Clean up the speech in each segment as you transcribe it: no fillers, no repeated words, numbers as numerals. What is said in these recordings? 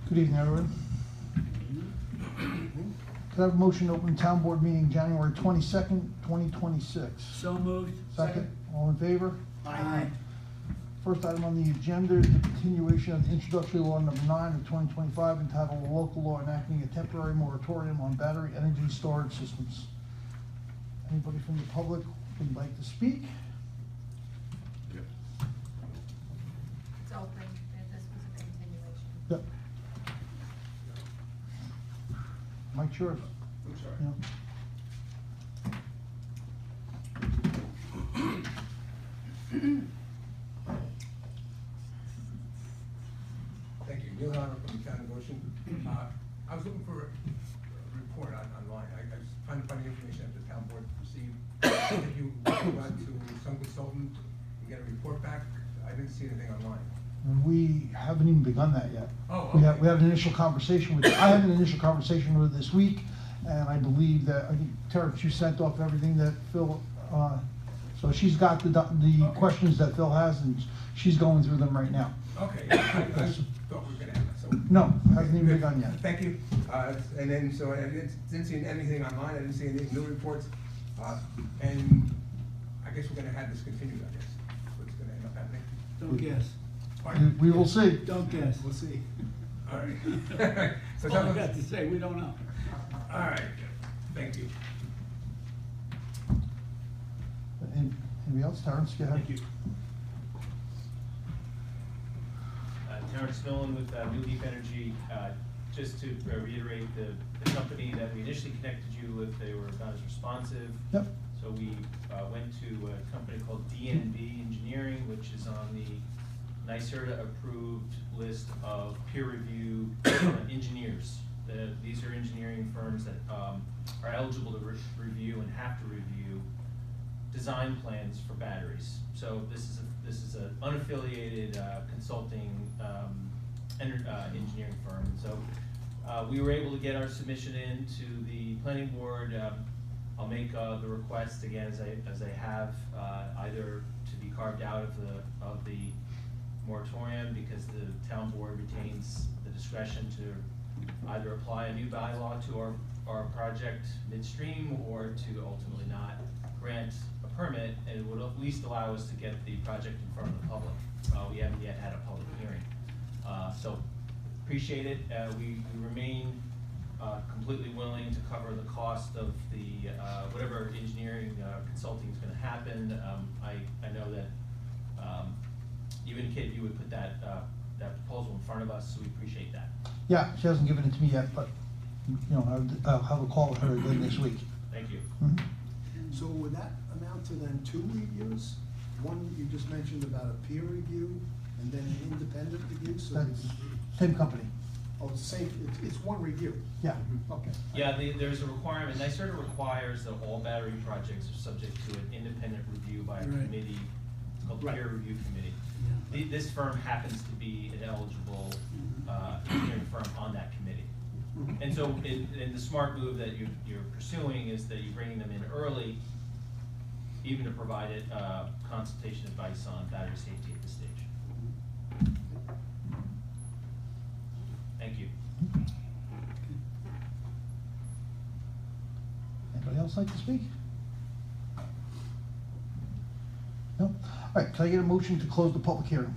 Good evening, everyone. Could I have a motion to open town board meeting January 22nd, 2026? So moved. Second, all in favor? Aye. First item on the agenda is the continuation of the introductory law number 9 of 2025 entitled a local law enacting a temporary moratorium on battery energy storage systems. Anybody from the public would like to speak? It's open, if this was a continuation. Yep. Mike, sure. I'm sorry. Yeah. Thank you. Neil Honor from the town of Goshen. I was looking for a report online. I was trying to find the information that the town board received. If you went to some consultant and get a report back, I didn't see anything online. We haven't even begun that yet. Oh, We okay. had an initial conversation with, I had an initial conversation with her this week, and I believe that, I think, Terrence, you sent off everything that Phil, so she's got the Okay. questions that Phil has, and she's going through them right now. Okay, I thought we were gonna have that, so. No, hasn't even begun yet. Thank you. And then, so I didn't see anything online, I didn't see any new reports. And I guess we're gonna have this continued, I guess. What's gonna end up happening? Don't guess. Pardon? We will see. Don't guess. We'll see. All right. So That's all I that got was, to say, we don't know. all right, thank you. Anybody else? Terrence, go ahead. Thank you. Terrence Millen with New Leaf Energy. Just to reiterate, the company that we initially connected you with, they were not as responsive. Yep. So we went to a company called DNB Engineering, which is on the NYSERDA approved list of peer review engineers. These are engineering firms that are eligible to review and have to review design plans for batteries. So this is an unaffiliated consulting engineering firm. So we were able to get our submission in to the planning board. I'll make the request again as I have either to be carved out of the moratorium, because the town board retains the discretion to either apply a new bylaw to our project midstream or to ultimately not grant a permit, and it would at least allow us to get the project in front of the public. We haven't yet had a public hearing. So appreciate it. We remain completely willing to cover the cost of the whatever engineering consulting is going to happen. I know that you indicated you would put that proposal in front of us, so we appreciate that. Yeah, she hasn't given it to me yet, but, you know, I'll have a call with her again this week. Thank you. Mhm. So would that amount to then 2 reviews? One you just mentioned about a peer review, and then an independent review, so. That's same company. Oh, it's the same, it's one review? Yeah. Okay. Yeah, there's a requirement, NYSERDA requires that all battery projects are subject to an independent review by a Right. committee, it's called the Right. peer review committee. Yeah. This firm happens to be an eligible engineering firm on that committee. And so, the smart move that you're pursuing is that you're bringing them in early, even to provide it, consultation advice on battery safety at this stage. Thank you. Anybody else like to speak? No? All right, can I get a motion to close the public hearing?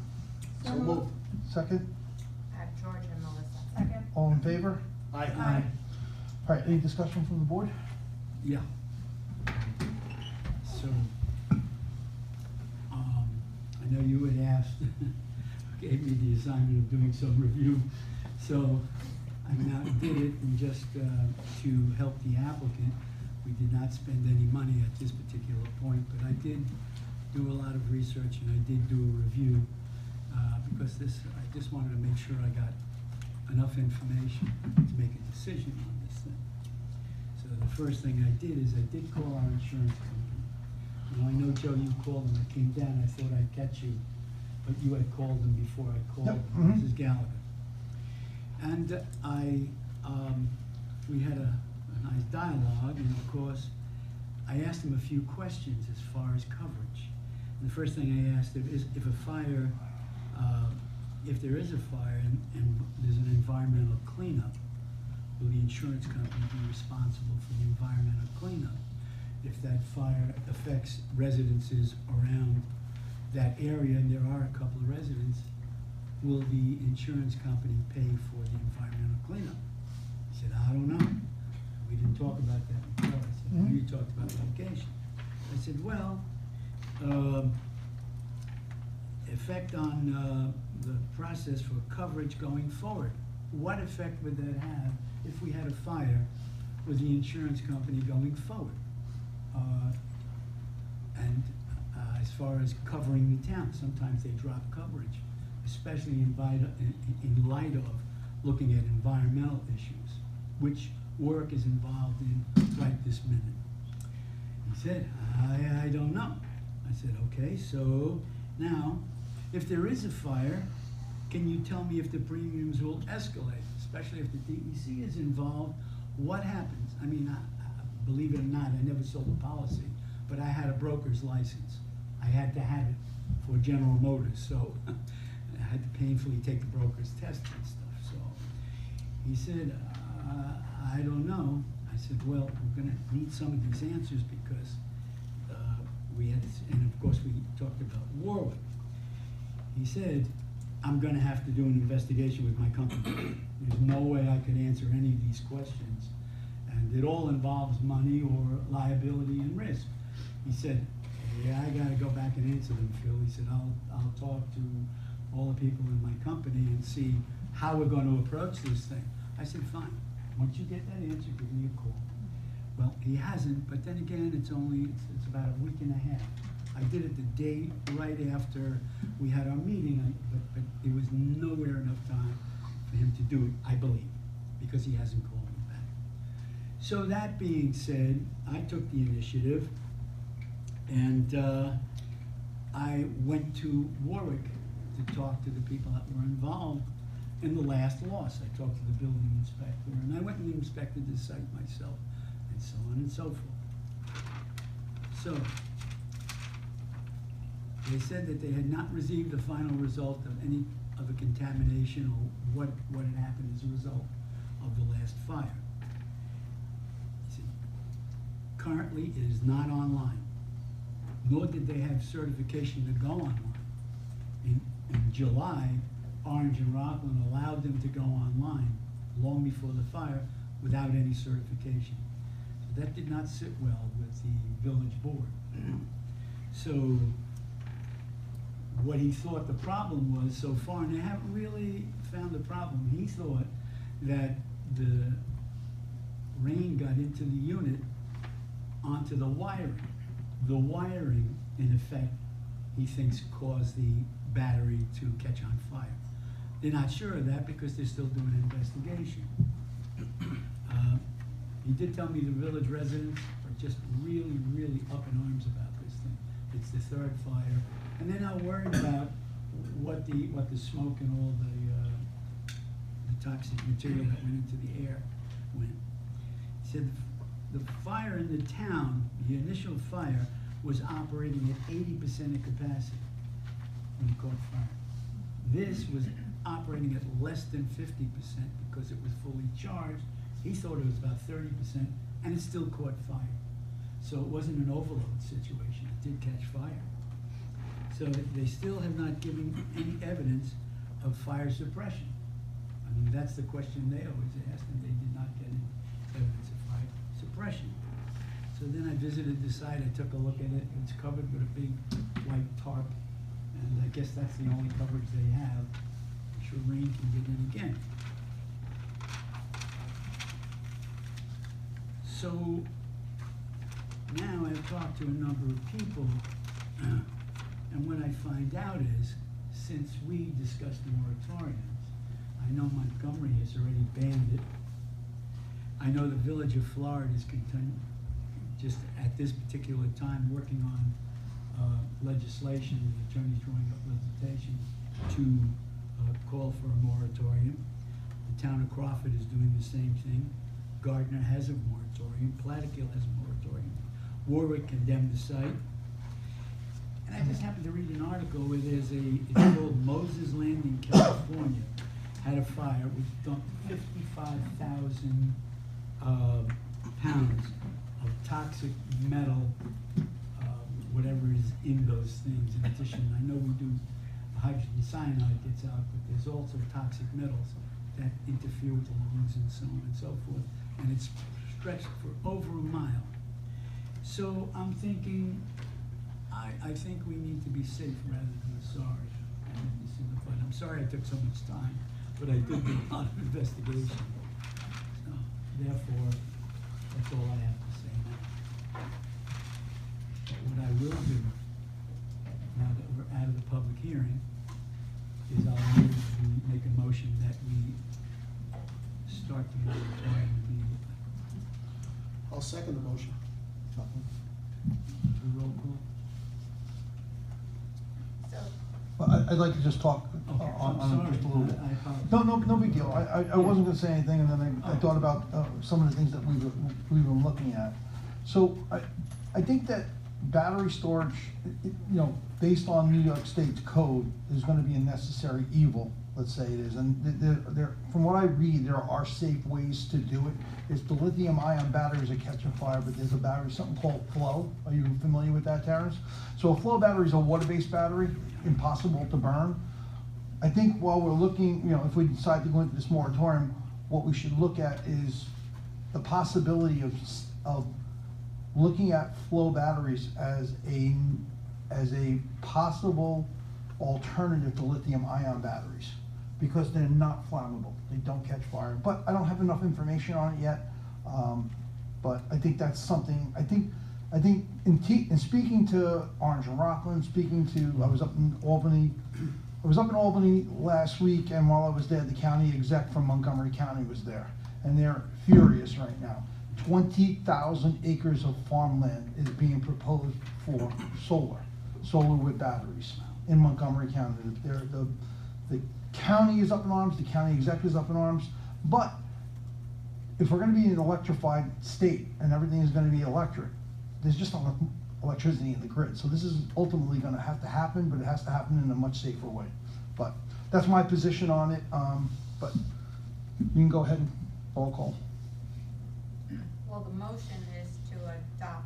So moved. Second? George and Melissa. Second. All in favor? Aye. All right, any discussion from the board? Yeah. So, I know you had asked, gave me the assignment of doing some review. So I now did it, and just to help the applicant, we did not spend any money at this particular point, but I did do a lot of research and I did do a review, because I just wanted to make sure I got enough information to make a decision on this thing. So the first thing I did is I did call our insurance company. Now, I know, Joe, you called them, I came down, I thought I'd catch you, but you had called them before I called Yep, mhm. Mrs. Gallagher. And we had a nice dialogue, and of course, I asked him a few questions as far as coverage. And the first thing I asked him is if a fire, if there is a fire and there's an environmental insurance company be responsible for the environmental cleanup. If that fire affects residences around that area, and there are a couple of residents, will the insurance company pay for the environmental cleanup? He said, I don't know. We didn't talk about that before. I said, well, you talked about location. I said, well, effect on the process for coverage going forward. What effect would that have if we had a fire with the insurance company going forward? And as far as covering the town, sometimes they drop coverage, especially in light of looking at environmental issues, which work is involved in right this minute. He said, I don't know. I said, okay, so now, if there is a fire, can you tell me if the premiums will escalate, especially if the DEC is involved? What happens? I mean, believe it or not, I never sold a policy, but I had a broker's license. I had to have it for General Motors, so I had to painfully take the broker's test and stuff. So he said, I don't know. I said, well, we're gonna need some of these answers because we had, and of course we talked about Warwick. He said, I'm gonna have to do an investigation with my company. There's no way I could answer any of these questions. And it all involves money or liability and risk. He said, yeah, I gotta go back and answer them, Phil. He said, I'll talk to all the people in my company and see how we're gonna approach this thing. I said, fine. Once you get that answer, give me a call. Well, he hasn't, but then again, it's about a week and a half. I did it the day right after we had our meeting, but it was nowhere enough time for him to do it, I believe, because he hasn't called me back. So that being said, I took the initiative and I went to Warwick to talk to the people that were involved in the last loss. I talked to the building inspector and I went and inspected the site myself and so on and so forth. So, they said that they had not received the final result of any of the contamination or what had happened as a result of the last fire. He said, currently it is not online, nor did they have certification to go online. In July, Orange and Rockland allowed them to go online long before the fire without any certification. So that did not sit well with the village board. So what he thought the problem was so far, and they haven't really found the problem, he thought that the rain got into the unit onto the wiring. The wiring, in effect, he thinks caused the battery to catch on fire. They're not sure of that because they're still doing an investigation. He did tell me the village residents are just really, really up in arms about this thing. It's the third fire. And they're not worried about what the smoke and all the toxic material that went into the air went. He said the fire in the town, the initial fire, was operating at 80% of capacity when it caught fire. This was operating at less than 50% because it was fully charged. He thought it was about 30%, and it still caught fire. So it wasn't an overload situation. It did catch fire. So they still have not given any evidence of fire suppression. I mean, that's the question they always ask, and they did not get any evidence of fire suppression. So then I visited the site, I took a look at it, it's covered with a big white tarp, and I guess that's the only coverage they have. I'm sure rain can get in again. So now I've talked to a number of people, and what I find out is, since we discussed moratoriums, I know Montgomery has already banned it. I know the Village of Florida is just at this particular time working on legislation, the attorney's drawing up legislation to call for a moratorium. The town of Crawford is doing the same thing. Gardner has a moratorium, Plattekill has a moratorium. Warwick condemned the site. And I just happened to read an article where it's called Moses Landing, California, had a fire which dumped 55,000 pounds of toxic metal, whatever is in those things. In addition, I know we do, hydrogen cyanide gets out, but there's also toxic metals that interfere with the lungs and so on and so forth. And it's stretched for over a mile. So I'm thinking, I think we need to be safe rather than sorry. But I'm sorry I took so much time, but I did do a lot of investigation. So therefore, that's all I have to say now. But what I will do, now that we're out of the public hearing, is I'll move to make a motion that we start the moratorium immediately. I'll second the motion. Do roll call? So, Well, I'd like to just talk Okay, on I'm it just a sorry. little bit. I apologize. No big deal. I wasn't gonna say anything, and then I thought about some of the things that we were looking at. So I think that battery storage, based on New York State's code, is gonna be a necessary evil, let's say it is. And from what I read, there are safe ways to do it. It's the lithium-ion batteries that catch a fire, but there's a battery, something called flow. Are you familiar with that, Terrence? So a flow battery is a water-based battery, impossible to burn. I think while we're looking, if we decide to go into this moratorium, what we should look at is the possibility of looking at flow batteries as a possible alternative to lithium-ion batteries, because they're not flammable, they don't catch fire. But I don't have enough information on it yet. But I think that's something, I think in speaking to Orange and Rockland, I was up in Albany last week, and while I was there, the county exec from Montgomery County was there, and they're furious right now. 20,000 acres of farmland is being proposed for solar with batteries in Montgomery County. The county is up in arms, the county exec is up in arms, but if we're gonna be an electrified state and everything is gonna be electric, there's just not enough electricity in the grid. So this is ultimately gonna have to happen, but it has to happen in a much safer way. But that's my position on it, but you can go ahead and roll call. well, the motion is to adopt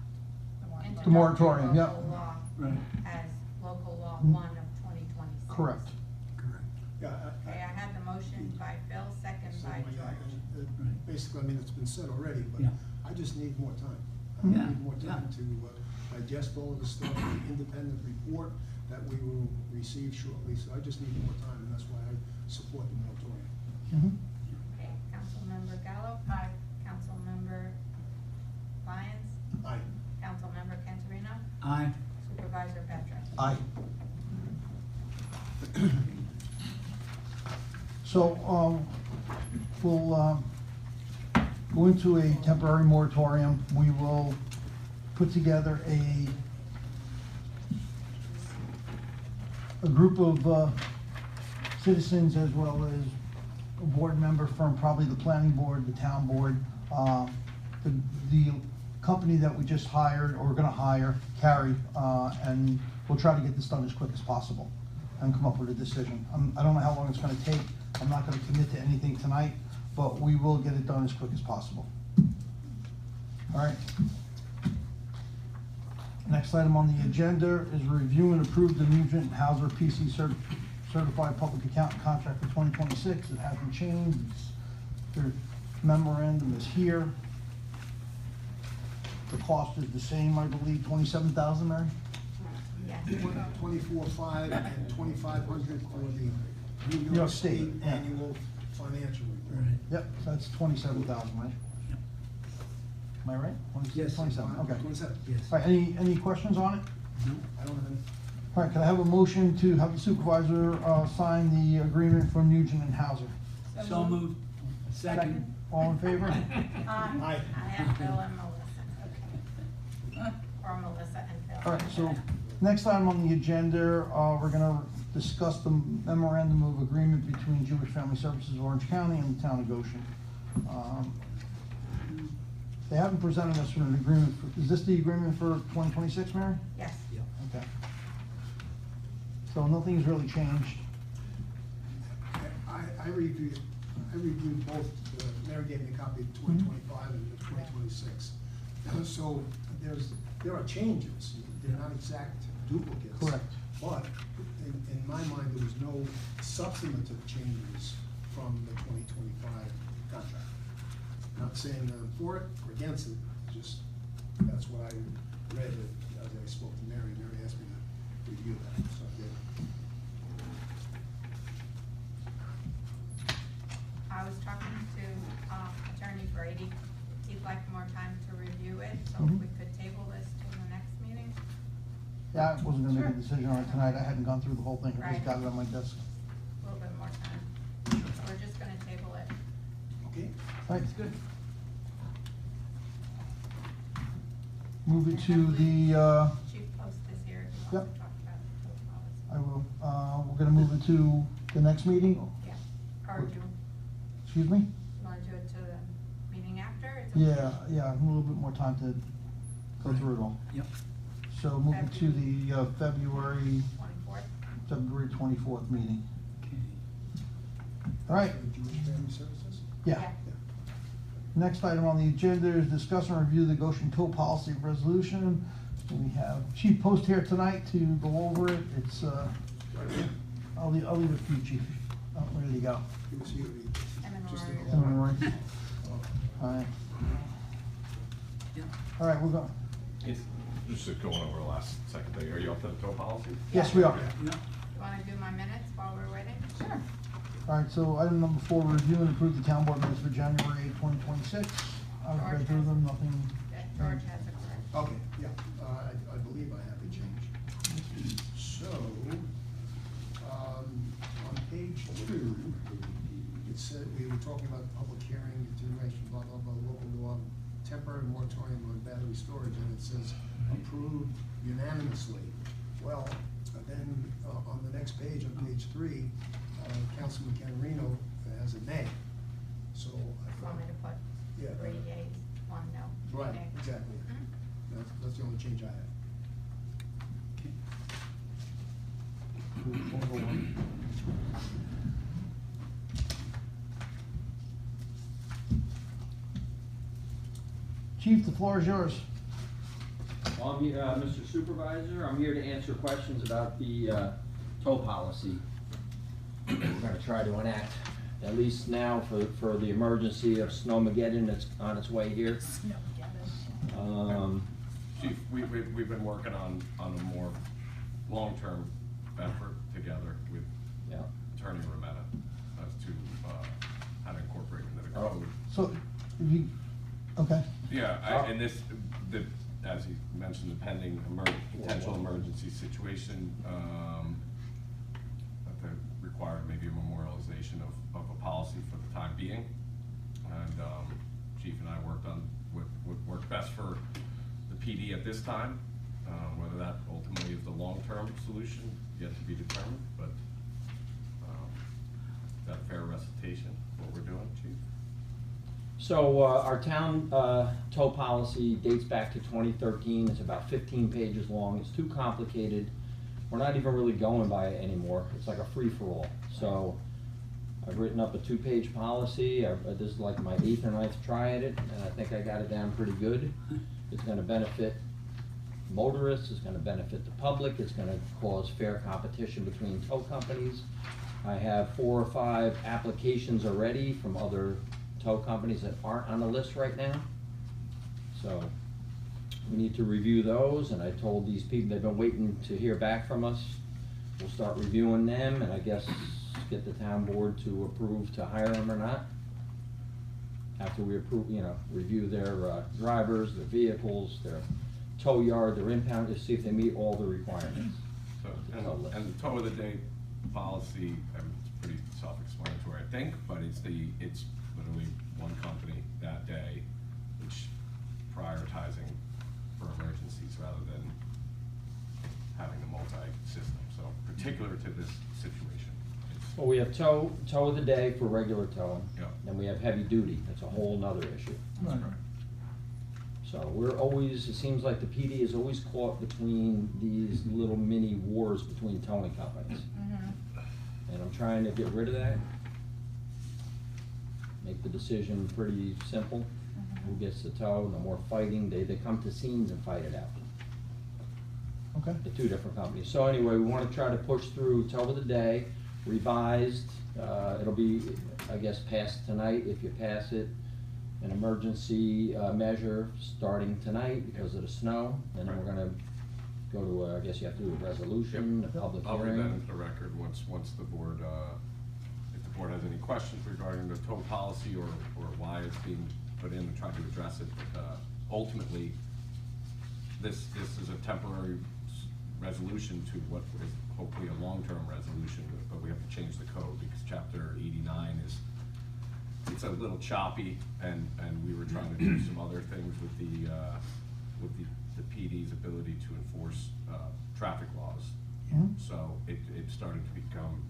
The moratorium, yeah. local law Right. as local law 1 of 2026. Correct. Correct. Yeah, Okay, I had the motion by Phil, second So, by yeah, George. Right. basically, I mean, it's been said already, but Yeah. I just need more time. Yeah, I need more time yeah. to digest all of the stuff, the independent report that we will receive shortly, so I just need more time, and that's why I support the moratorium. Mhm. Okay, Councilmember Gallo? Aye. Councilmember Lyons? Aye. Councilmember Cantorino? Aye. Supervisor Petra? Aye. So, we'll go into a temporary moratorium. We will put together a group of citizens, as well as a board member from probably the planning board, the town board, the company that we just hired, or gonna hire, Carrie, and we'll try to get this done as quick as possible and come up with a decision. I don't know how long it's gonna take. I'm not gonna commit to anything tonight, but we will get it done as quick as possible. All right. Next item on the agenda is review and approve the Nugent Hauser PC Certified Public Accountant Contract for 2026. It hasn't changed. Their memorandum is here. The cost is the same, I believe, 27,000, Mary? Yes. 24,500 and 2,500 for the New York York State, State yeah. annual financial report. Right. Yep, so that's 27,000, right? Yep. Am I right? Yes. 27, okay. 27. Yes. All right, any questions on it? No? I don't have any. All right, can I have a motion to have the supervisor sign the agreement from Nugent and Hauser? So moved. Second. All in favor? Aye. Aye. I have Phil and Melissa. Okay. Or Melissa and Phil. All right, so next item on the agenda, we're gonna discuss the memorandum of agreement between Jewish Family Services of Orange County and the town of Goshen. They haven't presented us with an agreement, is this the agreement for 2026, Mary? Yes. Yep. Okay. So nothing's really changed. I reviewed both Mary Mary gave me a copy of 2025 and 2026. So there are changes, they're not exact duplicates. Correct. But in my mind, there was no substantive changes from the 2025 contract. Not saying that I'm for it or against it, just, that's what I read as I spoke to Mary. Mary asked me to review that, so I did. I was talking to Attorney Brady. He'd like more time to review it, so if Mhm. we could table this to the next meeting. Yeah, I wasn't gonna make a Sure. decision on it tonight, I hadn't gone through the whole thing, I Right. just got it on my desk. A little bit more time. So we're just gonna table it. Okay? Right, Good. move it to the, Chief Post is here if you Yep. want to talk about the code policy. I will, we're gonna move it to the next meeting, Yeah, or do you excuse me? want to do it to the meeting after? It's Yeah, yeah, a little bit more time to go through it all. Yep. So move it to the, February 24th? 24th meeting. Okay. All right, Jewish Family Services? yeah. Next item on the agenda is discuss and review the Goshen tow policy resolution. We have Chief Post here tonight to go over it. It's, I'll leave it for you, Chief. Oh, ready to go. He was here. And then Just we're- in the All hall. right. All right. Yep. All right, we're going, It's just going over the last second thing. Are you up to the tow policy? yes, we are. Yep. You want to do my minutes while we're waiting? Sure. All right, so item number 4, review and approve the town board minutes for January 8, 2026. I've read through them, nothing. George has it correct. Okay, yeah, I believe I have it changed. So, on page 2, it said, we were talking about the public hearing, continuation, blah, blah, blah, local law, temporary moratorium on battery storage, and it says approved unanimously. Well, then, on the next page, on page 3, Councilman Camerino has a nay. So I Want thought, me to put yeah. 3 yeas, 1 no? Right, Nay. exactly. Mhm. That's the only change I have. Chief, the floor is yours. Well, I'm here, Mr. Supervisor, I'm here to answer questions about the tow policy. We're gonna try to enact, at least now for the emergency of Snowmageddon that's on its way here. Chief, we've been working on a more long-term effort together with Yeah. Attorney Rometta as to how to incorporate into the Oh. code. So, if you, okay. Yeah, and this, as he mentioned, the pending potential emergency situation, that required maybe a memorialization of a policy for the time being. And Chief and I worked on what would work best for the PD at this time. Whether that ultimately is the long-term solution, yet to be determined, but is that a fair recitation of what we're doing, Chief? So, our town tow policy dates back to 2013, it's about 15 pages long, it's too complicated. We're not even really going by it anymore, it's like a free-for-all. So, I've written up a 2-page policy, this is like my 8th or 9th try at it, and I think I got it down pretty good. It's gonna benefit motorists, it's gonna benefit the public, it's gonna cause fair competition between tow companies. I have 4 or 5 applications already from other tow companies that aren't on the list right now. So, we need to review those, and I told these people, they've been waiting to hear back from us. We'll start reviewing them, and I guess get the town board to approve to hire them or not. After we approve, review their drivers, their vehicles, their tow yard, their impound, to see if they meet all the requirements. So, The tow list. and the tow of the day policy, it's pretty self-explanatory, I think, but it's literally one company that day, which prioritizing for emergencies rather than having a multi-system, so particular to this situation. It's- Well, we have tow of the day for regular towing. Yeah. Then we have heavy duty, that's a whole nother issue. Right. So we're always, it seems like the PD is always caught between these little mini wars between towing companies. Mhm. And I'm trying to get rid of that. make the decision pretty simple. Who gets the tow, no more fighting, they come to scenes and fight it out. Okay. The two different companies. So anyway, we wanna try to push through tow of the day, revised, it'll be, I guess, passed tonight if you pass it. An emergency, measure starting tonight because of the snow, and then we're gonna go to, I guess you have to do a resolution, a public I'll read that hearing. into the record once the board, if the board has any questions regarding the tow policy or why it's being put in and try to address it. But, ultimately, this is a temporary resolution to what is hopefully a long-term resolution, but we have to change the code because chapter 89 it's a little choppy, and we were trying to do some other things with the PD's ability to enforce traffic laws. Mhm. So it's starting to become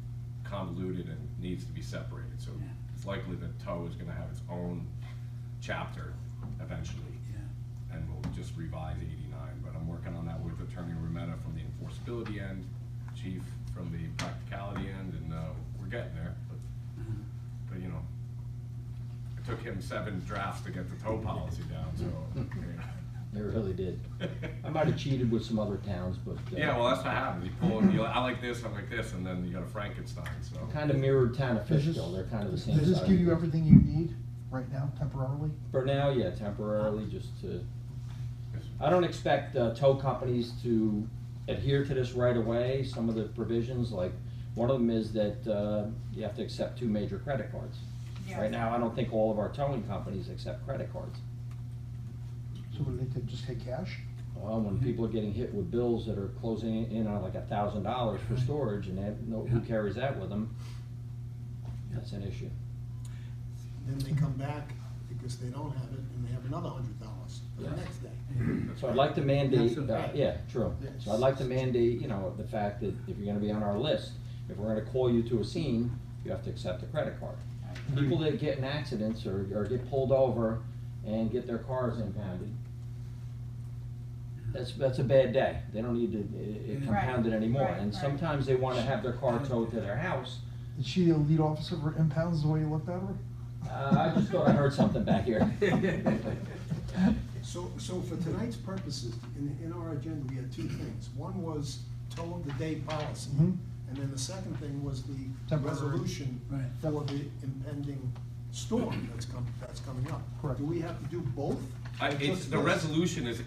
convoluted and needs to be separated. So Yeah. it's likely that tow is gonna have its own chapter eventually, Yeah. and we'll just revise 89. But I'm working on that with Attorney Rometta from the enforceability end, Chief from the practicality end, and we're getting there. But you know, it took him 7 drafts to get the tow policy down, so. It really did. I might have cheated with some other towns, but. Yeah, well, that's what happens. You pull, I like this, and then you got a Frankenstein, so. Kind of mirrored town of Does this- Fishkill, they're kind of the same size. Does this give you everything you need right now temporarily? For now, yeah, temporarily, just to, I don't expect tow companies to adhere to this right away. Some of the provisions, like, one of them is that you have to accept 2 major credit cards. Yes. Right now, I don't think all of our towing companies accept credit cards. So would they could just take cash? Well, when people are getting hit with bills that are closing in on like $1,000 for storage, and they have who carries that with them, that's an issue. Then they come back because they don't have it, and they have another $100 for the Yes. next day. So I'd like to mandate, Absolutely. yeah, true. So I'd like to mandate, you know, the fact that if you're gonna be on our list, if we're gonna call you to a scene, you have to accept a credit card. People that get in accidents or get pulled over and get their cars impounded, that's a bad day. They don't need it compounded anymore. Right, And right. sometimes they wanna have their car towed to their house. Is she a lead officer for impounds the way you looked at her? I just thought I heard something back here. So for tonight's purposes, in our agenda, we had 2 things. One was tow of the day policy, Mhm. and then the second thing was the Temporary. resolution Right. for the impending storm that's coming up. Correct. Do we have to do both? Or It's, just the this? resolution is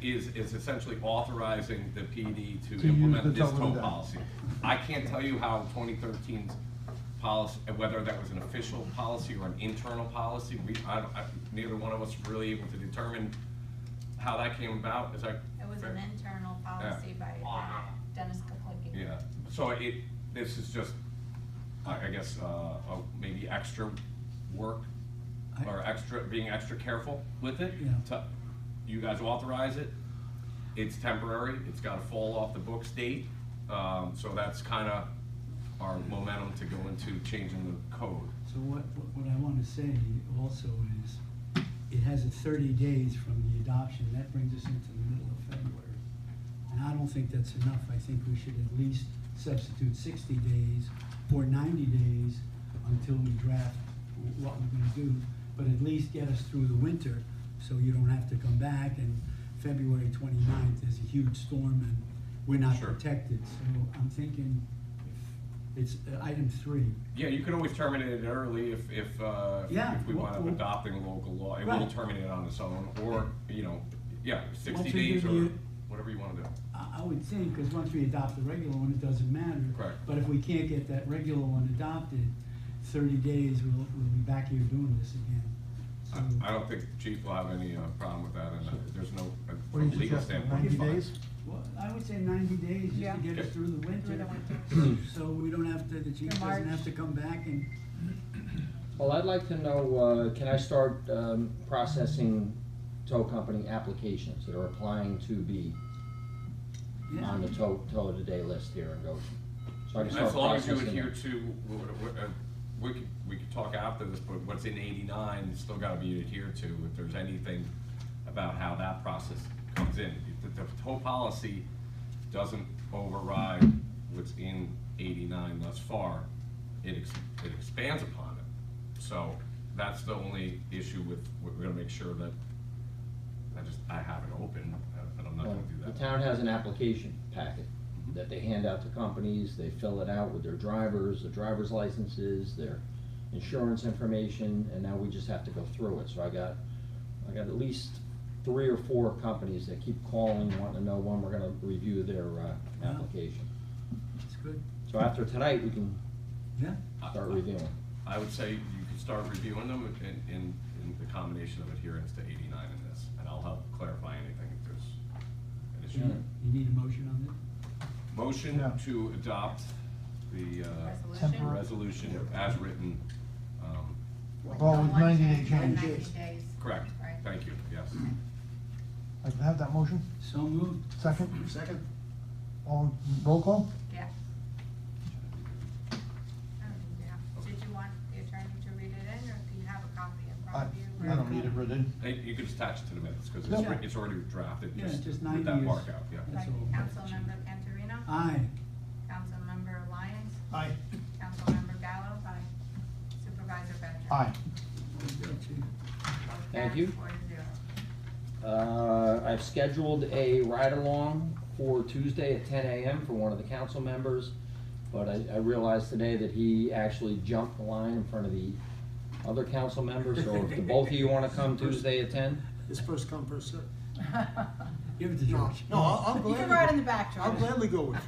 essentially authorizing the PD to To use the implement this tow of the tow day. policy. I can't tell you how 2013's policy, whether that was an official policy or an internal policy. Neither one of us were really able to determine how that came about. Is that It was fair? an internal policy by Dennis Kaplicki. Yeah, so this is just, I guess, maybe extra work, or being extra careful with it. Yeah. You guys authorize it, it's temporary, it's gotta fall off the books date, so that's kinda our momentum to go into changing the code. So what I want to say also is, it has a 30 days from the adoption, that brings us into the middle of February. And I don't think that's enough, I think we should at least substitute 60 days or 90 days until we draft what we're gonna do, but at least get us through the winter, so you don't have to come back and February 29th is a huge storm and we're not Sure. protected. So I'm thinking, it's item 3. Yeah, you could always terminate it early if Yeah, we wind up well, adopting local law, it will right. terminate on its own, or, yeah, 60 Once we days give or you- whatever you wanna do. I would think, because once we adopt the regular one, it doesn't matter. Correct. But if we can't get that regular one adopted, 30 days, we'll be back here doing this again. So, I don't think the chief will have any problem with that, and there's no, What do from a you legal suggest, standpoint, 90 it's fine. days? well, I would say 90 days just Yeah. to get us through the winter. Through the winter. So we don't have to, the chief Through doesn't have March. to come back and, Well, I'd like to know, can I start processing tow company applications that are applying to be yeah. on the tow of the day list here in Goshen? So I can start As long as you processing adhere them. to, we could talk after this, but what's in 89 is still gotta be adhered to. If there's anything about how that process comes in, the tow policy doesn't override what's in 89 thus far. It expands upon it. So that's the only issue with, we're gonna make sure that, I have it open, and I'm not Well, gonna do the that. town has an application packet that they hand out to companies, they fill it out with their drivers, their driver's licenses, their insurance information, and now we just have to go through it. So I got at least 3 or 4 companies that keep calling, wanting to know when we're gonna review their, application. That's good. So after tonight, we can Yeah, start reviewing. I would say you could start reviewing them in the combination of adherence to 89 in this, and I'll help clarify anything if there's an issue. you need a motion on this? Motion Yeah. to adopt the Resolution. resolution as written. Well, with 90-day One change. 90 days. Correct, Right. thank you, yes. I can have that motion? So moved. Second? Second? All, roll call? Yeah. Did you want the attorney to read it in, or do you have a copy in front of you? I don't need it written. Hey, you could just attach it to the minutes, because Yeah. it's already drafted, Yeah, just with 90 that is- mark out, yeah. That's Right, all. Councilmember Cantorino? Aye. Councilmember Lyons? Aye. Councilmember Gallo? Aye. Supervisor Bencher? Aye. Good, Chief. Vote Thank you. carries 4-0. I've scheduled a ride-along for Tuesday at 10 a.m. for one of the council members, but I realized today that he actually jumped the line in front of the other council members, so if the both of you wanna come Tuesday at 10, It's first come, first served. Give it to No, George. no, I'll You gladly. can ride in the back, I'll George. gladly go with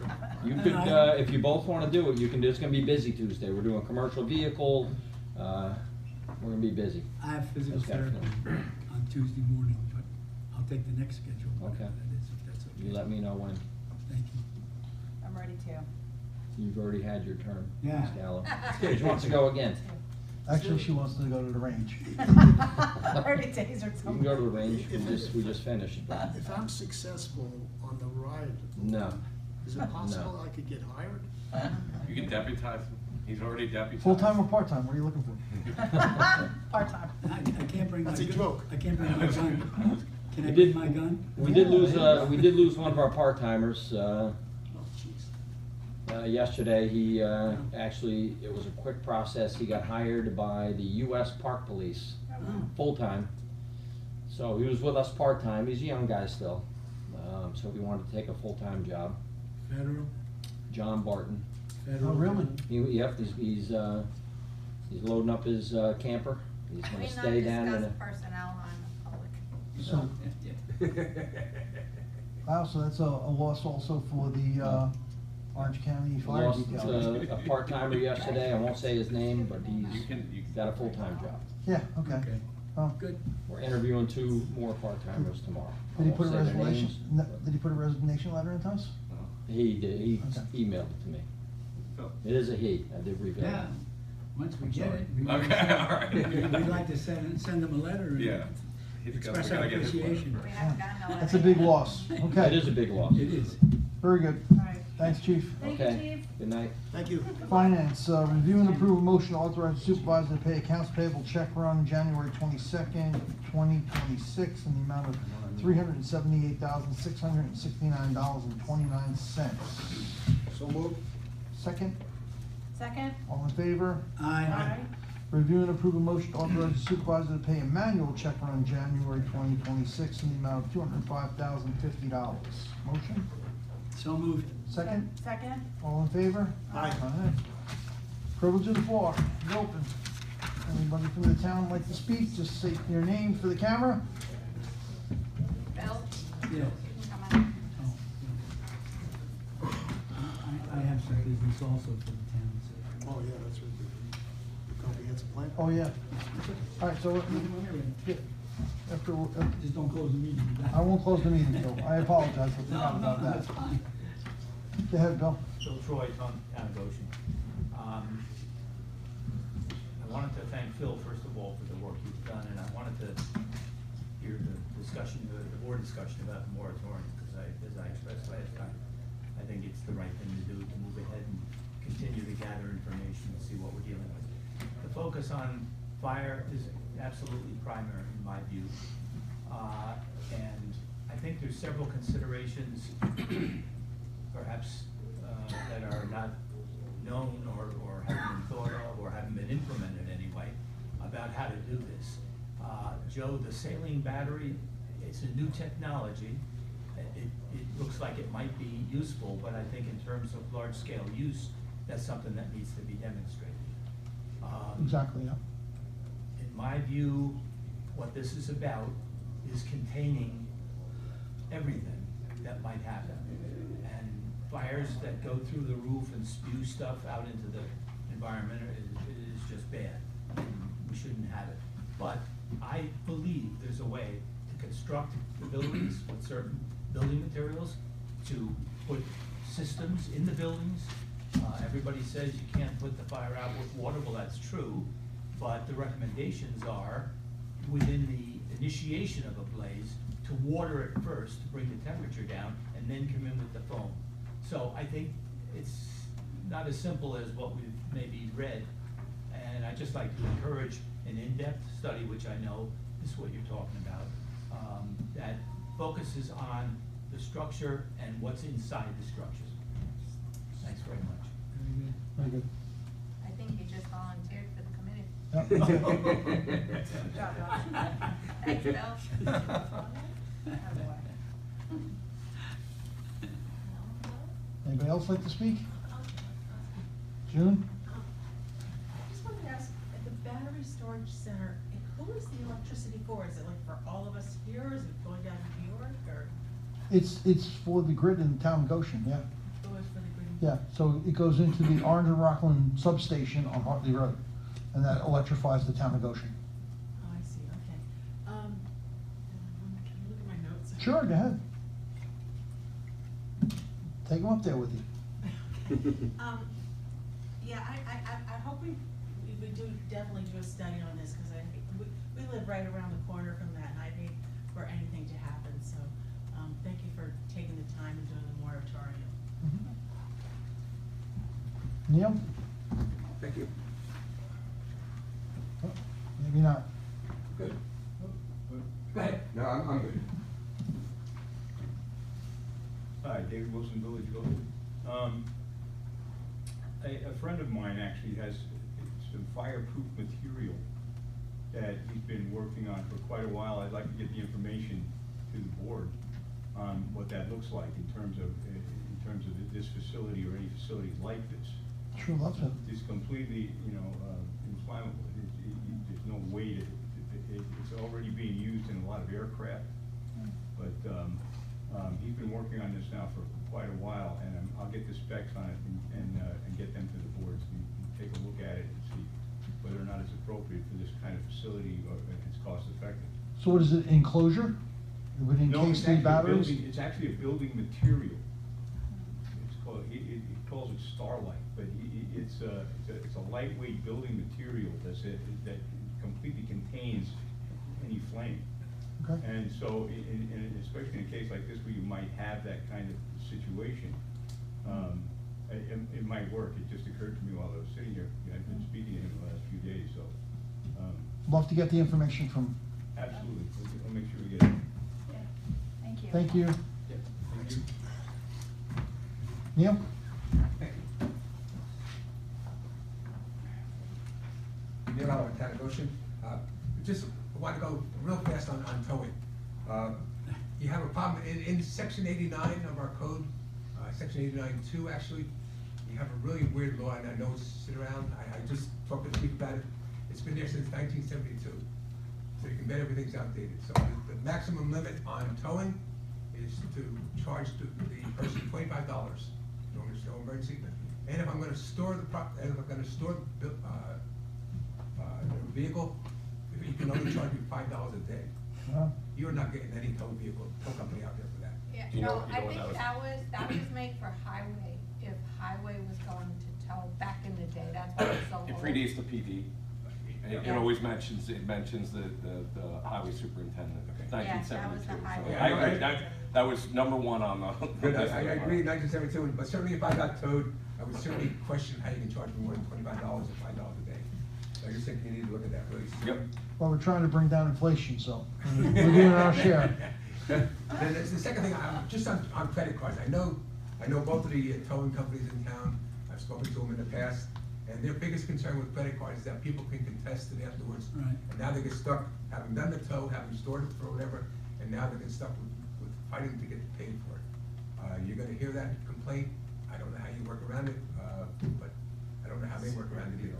you. you could, if you both wanna do it, you can, it's gonna be busy Tuesday, we're doing commercial vehicle, we're gonna be busy. I have physical That's therapy definitely- on Tuesday morning, but I'll take the next schedule, whatever Okay. that is, if that's okay. You let me know when. Thank you. I'm ready too. You've already had your turn, Yeah. Ms. Gallo. She wants to go again. Actually, she wants to go to the range. 30 days or You something. can go to the range, we just finished. If I'm successful on the ride. No. Is it possible I could get hired? You can deputize him, he's already deputized. Full-time or part-time, what are you looking for? Part-time. I can't bring my. That's a gun. joke. I can't bring my gun. Can I We bring did- my gun? We did lose one of our part-timers, Oh, jeez. yesterday. He, actually, it was a quick process. He got hired by the US Park Police, full-time. So he was with us part-time. He's a young guy still. So we wanted to take a full-time job. Federal? John Barton. Federal? Oh, really? Yep, he's loading up his, camper. He's Can we gonna not stay down in discuss a. personnel on public? So, wow, so that's a loss also for the, Orange County Fire Lost Detail. a part-timer yesterday. I won't say his name, but You he's can got a full-time job. Yeah, okay. Okay, Oh, good. We're interviewing 2 more part-timers tomorrow. I did he won't put a say their resignation, names. did he put a resignation letter into us? He did, he Okay. emailed it to me. Phil. It is a he, I did reveal Yeah, it. once we I'm get sorry. it. we Okay, might- all right. We'd like to send them a letter and Yeah. We express gotta our get his letter appreciation. first. We haven't gotten a letter. That's a big yet. loss, It okay, is a big loss. It is. very good. All right. Thanks, chief. Thank you, Okay, Chief. good night. Thank you. Finance, review and approve a motion to authorize the supervisor to pay accounts payable check run January 22nd, 2026 in the amount of $378,669.29. So moved. Second, Second? all in favor? Aye. Review and approve a motion to authorize the supervisor to pay a manual check run January 2026 in the amount of $205,050. Motion? So moved. Second, Second? all in favor? Aye. Privilege of the floor, is open. Anybody from the town like to speak, just say your name for the camera. Bill, Yes. come on. Oh, I have some business also for the town, so. Oh, yeah, that's right. The comprehensive plan? Oh, yeah. All right, so, yeah, after, Just don't close the meeting. I won't close the meeting, Bill. I apologize, I No, forgot no, about no, that. that's fine. Go ahead, Bill. Bill Troy, Town of Goshen. I wanted to thank Phil, first of all, for the work he's done, and I wanted to hear the discussion, the board discussion about the moratorium, because as I expressed last time, I think it's the right thing to do to move ahead and continue to gather information and see what we're dealing with. The focus on fire is absolutely primary in my view. And I think there's several considerations perhaps that are not known or haven't been thought of or haven't been implemented anyway. about how to do this. Joe, the saline battery, it's a new technology. It looks like it might be useful, but I think in terms of large-scale use, that's something that needs to be demonstrated. Exactly, yeah. In my view, what this is about is containing everything that might happen. And fires that go through the roof and spew stuff out into the environment is just bad. We shouldn't have it. But I believe there's a way to construct the buildings with certain building materials, to put systems in the buildings. Everybody says you can't put the fire out with water. Well, that's true, but the recommendations are, within the initiation of a blaze, to water it first to bring the temperature down, and then come in with the foam. So I think it's not as simple as what we've maybe read, and I'd just like to encourage an in-depth study, which I know is what you're talking about, that focuses on the structure and what's inside the structures. Thanks very much. Very good. I think you just volunteered for the committee. Yeah. Good job, Josh. Thanks, Bill. Attaboy. Anybody else like to speak? June? I just wanted to ask, at the battery storage center, who is the electricity for? Is it like for all of us here? Is it going down to New York, or It's for the grid in the town of Goshen, yeah. who is for the green? Yeah, so it goes into the Orange and Rockland substation on Hartley Road, and that electrifies the town of Goshen. Oh, I see, okay. Can you look at my notes? Sure, go ahead. Take them up there with you. Yeah, I hope we do definitely do a study on this, because I think we live right around the corner from that, and I'd hate for anything to happen, so, thank you for taking the time and doing the moratorium. Neil? Thank you. Oh, maybe not. Good. Go ahead. No, I'm good. Hi, David Wilson, Village Builder. A friend of mine actually has some fireproof material that he's been working on for quite a while. I'd like to get the information to the board on what that looks like in terms of this facility or any facilities like this. Sure, love to. It's completely, inflammable. There's no way to, it's already being used in a lot of aircraft. But he's been working on this now for quite a while, and I'll get the specs on it and get them to the boards and take a look at it and see whether or not it's appropriate for this kind of facility or if it's cost effective. So what is it, enclosure? It would No, encase it's the actually a batteries? building, it's actually a building material. It's called, it calls it Starlight, but it's a lightweight building material that completely contains any flame. Okay. And so, especially in a case like this where you might have that kind of situation, it might work. It just occurred to me while I was sitting here. I've been speaking to him the last few days, so. Love to get the information from. Absolutely, I'll make sure we get it. Yeah. Thank you. Thank you. Yep, thank you. Neil? Thank you. Neil Howard, Town of Goshen. Just want to go real fast on towing. You have a problem in section 89 of our code, section 89.2 actually. You have a really weird law, and I know it's sit around. I just talked to the people about it. It's been there since 1972. So you can bet everything's outdated. So the maximum limit on towing is to charge the person $25 during a snow emergency. And if I'm going to store the vehicle, you can only charge me $5 a day. You're not getting any tow company out there for that. Yeah, Do you know- no, you I know think what that was made for highway, if highway was going to tow back in the day, that's why it's so old. It predates the PD. And it Yeah. always mentions the highway superintendent, Okay. Yeah, that was 1972. the So highway. I agree, that was number one on the. Good, I agree, 1972, but certainly if I got towed, I would certainly question how you can charge me more than $25 or $5 a day. So I just think you need to look at that really. Yep. Well, we're trying to bring down inflation, so we're doing our share. Then there's the second thing, just on credit cards, I know both of the towing companies in town, I've spoken to them in the past. And their biggest concern with credit cards is that people can contest it afterwards. Right. And now they get stuck, having done the tow, having stored it for whatever, and now they get stuck with fighting to get paid for it. You're gonna hear that complaint. I don't know how you work around it, but I don't know how they work around it either.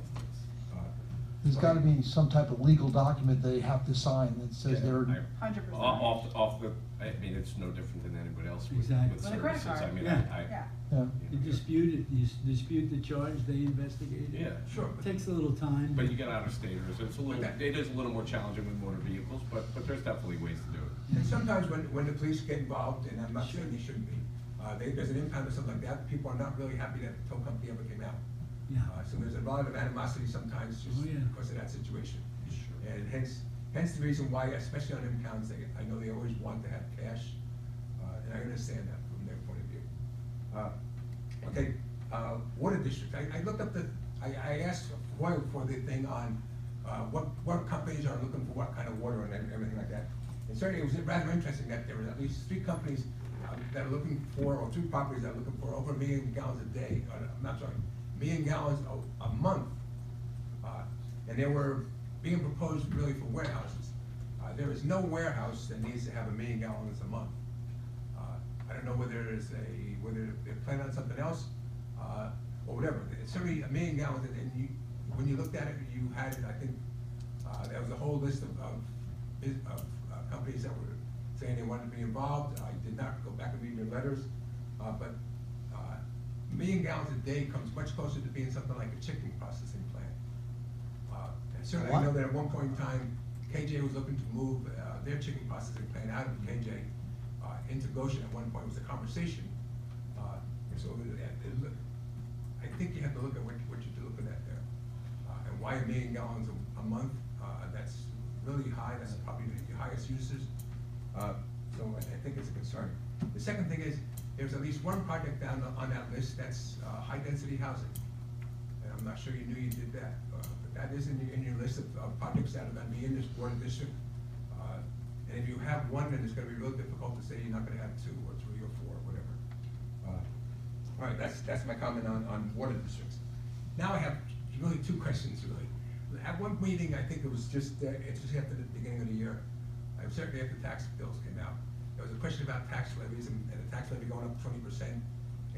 There's gotta be some type of legal document they have to sign that says they're, 100%. Off the, I mean, it's no different than anybody else with Exactly. with With a credit services. I card. mean, Yeah. Yeah. yeah. You dispute it, you dispute the charge, they investigate it. Yeah. Sure. Takes a little time. But you get out of staters, it's a little, Okay. it is a little more challenging with motor vehicles, but there's definitely ways to do it. And sometimes when the police get involved, and I'm not saying they shouldn't be, there's an impound or something like that, people are not really happy that the tow company ever came out. Yeah. So there's a lot of animosity sometimes just Oh, yeah. because of that situation. And hence the reason why, especially on impounds, I know they always want to have cash, and I understand that from their point of view. Okay, water district, I looked up I asked Hoyle for the thing on, what companies are looking for what kind of water and everything like that. And certainly it was rather interesting that there were at least 3 companies that are looking for, or 2 properties that are looking for over 1 million gallons a day, I'm not sorry, 1 million gallons a month. And they were being proposed really for warehouses. There is no warehouse that needs to have 1 million gallons a month. I don't know whether whether they're planning on something else, or whatever. It's certainly 1 million gallons, and when you looked at it, you had, I think, there was a whole list of companies that were saying they wanted to be involved. I did not go back and read their letters, but 1 million gallons a day comes much closer to being something like a chicken processing plant. And certainly I know that at one point in time, KJ was looking to move their chicken processing plant out of KJ into Goshen. At one point, it was a conversation. So I think you have to look at what you're looking at there. And why 1 million gallons a month, that's really high. That's probably the highest uses. So I think it's a concern. The second thing is, there's at least one project down on that list that's high-density housing. And I'm not sure you knew you did that, but that is in your list of projects that are gonna be in this water district. And if you have one, then it's gonna be real difficult to say you're not gonna have 2 or 3 or 4 or whatever. All right, that's my comment on water districts. Now I have really 2 questions, really. At one meeting, I think it was just after the beginning of the year, certainly after tax bills came out, there was a question about tax levies and the tax levy going up 20%.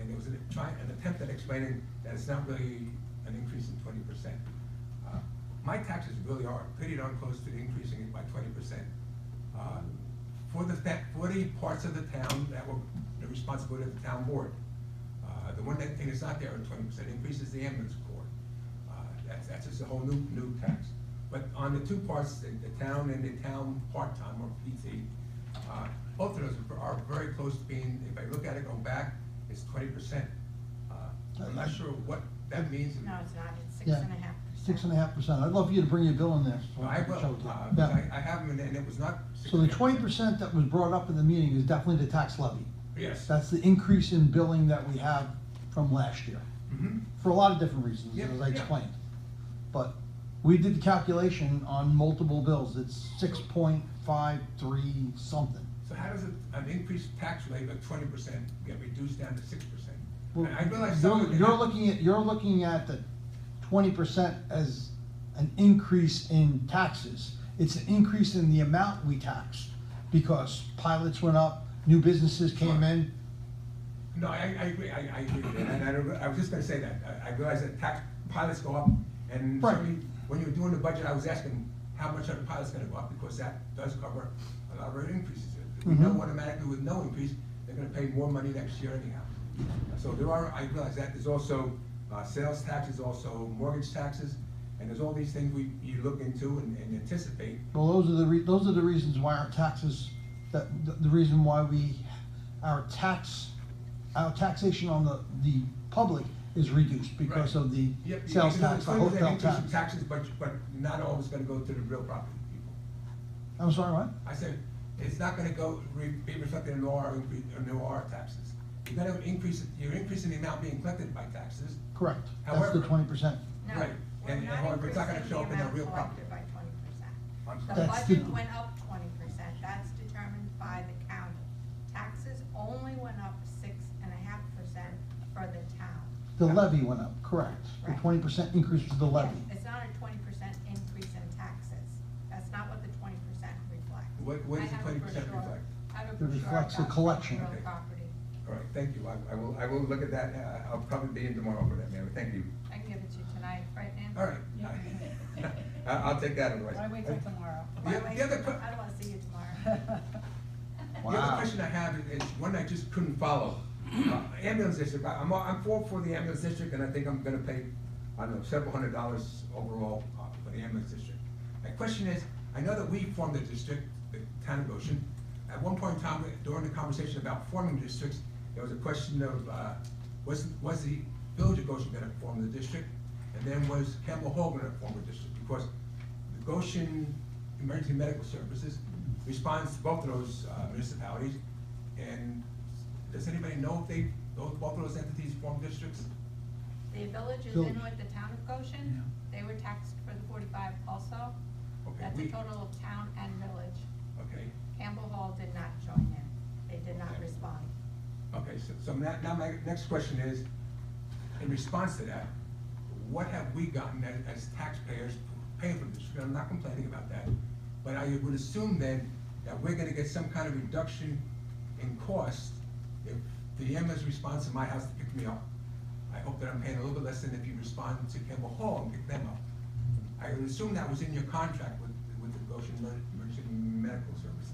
And there was an attempt at explaining that it's not really an increase in 20%. My taxes really are pretty darn close to increasing it by 20%. For the parts of the town that were the responsibility of the town board. The one thing that's not there, a 20% increase, is the ambulance corps. That's just a whole new tax. But on the 2 parts, the town and the town part-time or PT, both of those are very close to being, if I look at it going back, it's 20%. I'm not sure what that means. No, it's not, it's Yeah. 6.5%. 6.5%. I'd love for you to bring your bill in there. so I can will, show it to you. because Yeah. I have them, and it was not. So the 20% that was brought up in the meeting is definitely the tax levy. Yes. That's the increase in billing that we have from last year, Mhm. for a lot of different reasons, Yeah, as I yeah. explained. But we did the calculation on multiple bills, it's 6.53 something. So how does an increased tax rate of 20% get reduced down to 6%? Well, And I realize some of it. You're looking at the 20% as an increase in taxes. It's an increase in the amount we tax, because pilots went up, new businesses came Sure. in. No, I agree, I agree with that, and I was just gonna say that, I realize that pilots go up, and Right. certainly, when you were doing the budget, I was asking, how much are the pilots gonna go up, because that does cover a lot of our increases. We know Mhm. automatically with no increase, they're gonna pay more money next year anyhow. So I realize that, there's also, sales taxes, also mortgage taxes, and there's all these things you look into and anticipate. Well, those are the reasons why our taxes, the reason why our taxation on the public is reduced because Right. of the Yep, sales you can tax, the include an hotel increase in tax. taxes, but not all is gonna go to the real property people. I'm sorry, what? I said, it's not gonna be reflected in our taxes. You're increasing the amount being collected by taxes. Correct, that's the However- 20%. No, Right. we're And not however, it's not gonna increasing show the up in our amount real property. collected by 20%. I'm The sorry. That's budget the- went up 20%, that's determined by the county. Taxes only went up 6.5% for the town. The levy went up, correct. The Right. 20% increase to the levy. It's not a 20% increase in taxes. That's not what the 20% reflects. What does the I have a 20% brochure. reflect? I have a It brochure reflects the about collection. real Okay. property. All right, thank you. I will look at that. I'll probably be in tomorrow for that, Mary. Thank you. I can give it to you tonight, right, Nan? All right. I'll take that otherwise. Why wait till tomorrow? Why The- wait? the other que- I don't wanna see you tomorrow. The other question I have is one I just couldn't follow. Ambulance district, I'm for the ambulance district, and I think I'm gonna pay, I don't know, several $100s overall for the ambulance district. My question is, I know that we formed the district, the town of Goshen. At one point in time, during the conversation about forming districts, there was a question of, was the village of Goshen gonna form the district? And then was Campbell Hall gonna form a district? Because the Goshen Emergency Medical Services responds to both of those municipalities. And does anybody know if both of those entities form districts? The village is Village. in with the town of Goshen. They were taxed for the 45 also. Okay, That's a total of town and village. Okay, Campbell Hall did not join in. They did not Okay. respond. okay, so now my next question is, in response to that, what have we gotten as taxpayers paying for the district? I'm not complaining about that, but I would assume then that we're gonna get some kind of reduction in cost if the ambulance responds to my house to pick me up. I hope that I'm paying a little bit less than if you respond to Campbell Hall and pick them up. I would assume that was in your contract with the Goshen Emergency Medical Services.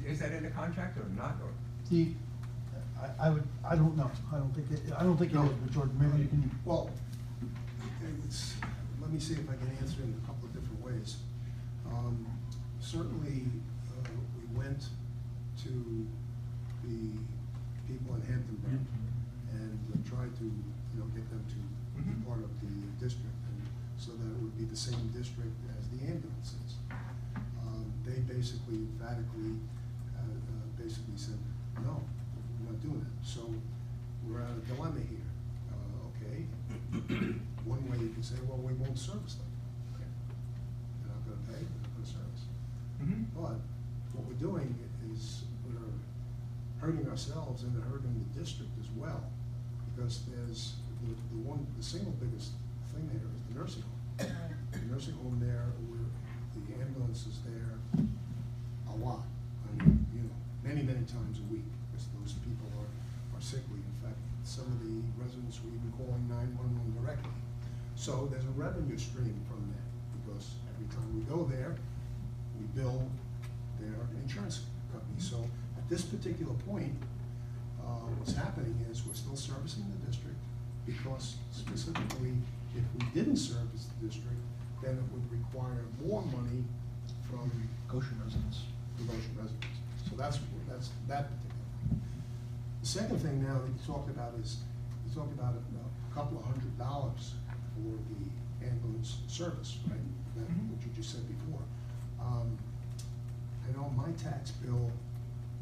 Is that in the contract or not, or? I don't know. I don't think it is, but George, maybe you can. Well, let me see if I can answer it in a couple of different ways. Certainly, we went to the people in Hamptonburg and tried to, get them to be Mhm. part of the district, and so that it would be the same district as the ambulances. They basically emphatically, basically said, no, we're not doing it. So we're at a dilemma here. Okay, one way you could say, well, we won't service them. Okay. They're not gonna pay, they're not gonna service. Mhm. But what we're doing is we're hurting ourselves and hurting the district as well, because there's the single biggest thing there is the nursing home. The nursing home there, where the ambulance is there a lot. I mean, many, many times a week, because those people are sickly. In fact, some of the residents were even calling 911 directly. So there's a revenue stream from that, because every time we go there, we bill their insurance company. So at this particular point, what's happening is we're still servicing the district, because specifically, if we didn't service the district, then it would require more money from Goshen residents. the Goshen residents. So that's that particular thing. The second thing now that you talked about is, you talked about a couple of $100 for the ambulance service, right? Mhm. What you just said before. I know my tax bill,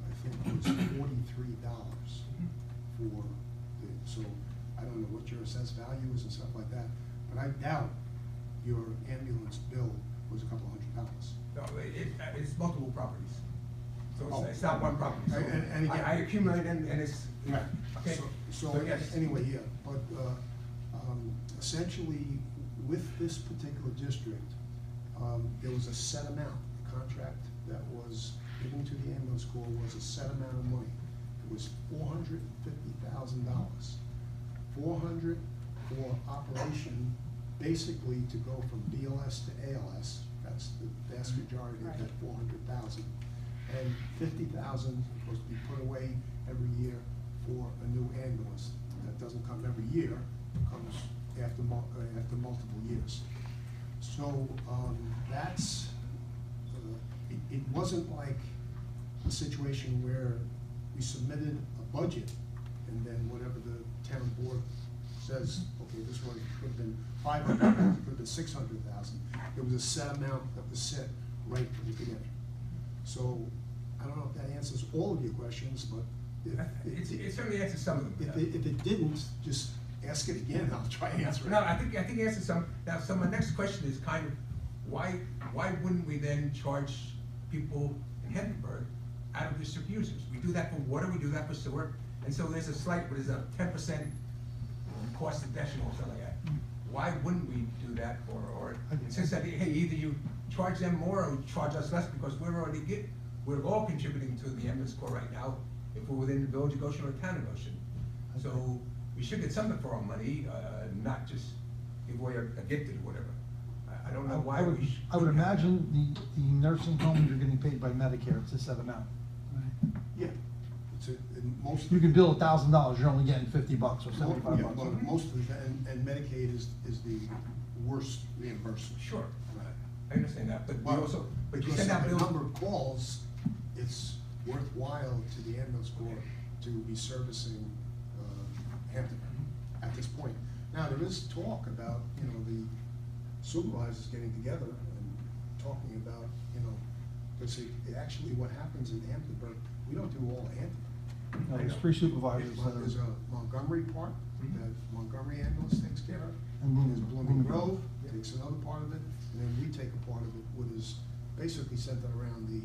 I think, was $43 for so I don't know what your assessed value is and stuff like that, but I doubt your ambulance bill was a couple $100. No, it's multiple properties. So Oh. it's not one property. So And again- I accumulate and it's, okay. So yes. anyway, yeah, but essentially, with this particular district, there was a set amount. The contract that was given to the ambulance corps was a set amount of money. It was $450,000. $400 for operation, basically to go from BLS to ALS. That's the vast majority of that 400,000. And 50,000 is supposed to be put away every year for a new ambulance. That doesn't come every year, it comes after multiple years. So, that's, it wasn't like a situation where we submitted a budget and then whatever the town board says, okay, this one could have been 500,000, could have been 600,000. There was a set amount that was set right from the beginning. So, I don't know if that answers all of your questions, but It certainly answers some of them. if it didn't, just ask it again, I'll try to answer it. No, I think it answers some. Now, so my next question is kind of, why wouldn't we then charge people in Hindenburg out of district users? We do that for water, we do that for sewer, and so there's a slight, what is a 10% cost additional or something like that. Why wouldn't we do that, or insist that, hey, either you charge them more or you charge us less, because we're all contributing to the ambulance corps right now, if we're within the village of Goshen or town of Goshen. So we should get something for our money, not just give away a gift or whatever. I don't know why we should. I would imagine the nursing homes are getting paid by Medicare, it's a set amount. Yeah. It's most. You can bill $1,000, you're only getting $50 or Yeah, $75. well, most of the, and Medicaid is the worst reimbursement. Sure, Right. I understand that, but we Well, also, but you because send out of the bills. number of calls, it's worthwhile to the ambulance corps to be servicing Hampton at this point. Now, there is talk about, the supervisors getting together and talking about, because actually what happens in Hamptonburg, we don't do all Hampton. No, there's 3 supervisors that There's are, a Montgomery part that Montgomery ambulance takes care of. And There's Blooming Blooming Grove Grove. takes another part of it, and then we take a part of it, what is basically centered around the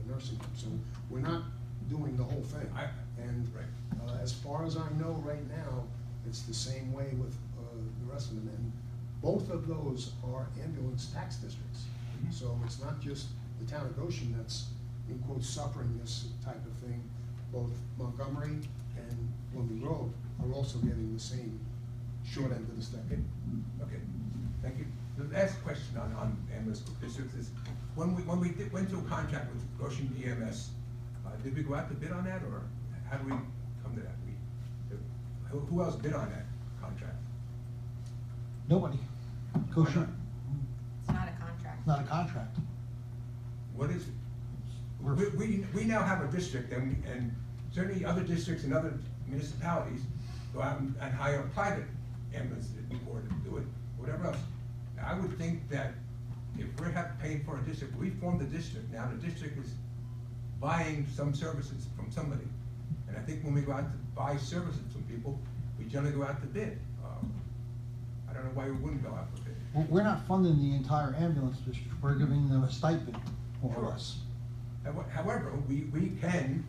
nursing home. So we're not doing the whole thing. And Right. as far as I know right now, it's the same way with the rest of them. And both of those are ambulance tax districts. So it's not just the town of Goshen that's, in quotes, suffering this type of thing. Both Montgomery and Blooming Grove are also getting the same short end of the stick. Okay, thank you. The last question on ambulance districts is, when we went to a contract with Goshen EMS, did we go out to bid on that, or how do we come to that? Who else bid on that contract? nobody. Goshen, It's not a contract. not a contract. What is it? We're- We now have a district, and certainly other districts and other municipalities go out and hire a private ambulance board to do it, whatever else. Now, I would think that if we're paying for a district, we formed a district, now the district is buying some services from somebody. And I think when we go out to buy services from people, we generally go out to bid. I don't know why we wouldn't go out for bid. We're not funding the entire ambulance district, we're giving them a stipend, more or less. However, we can,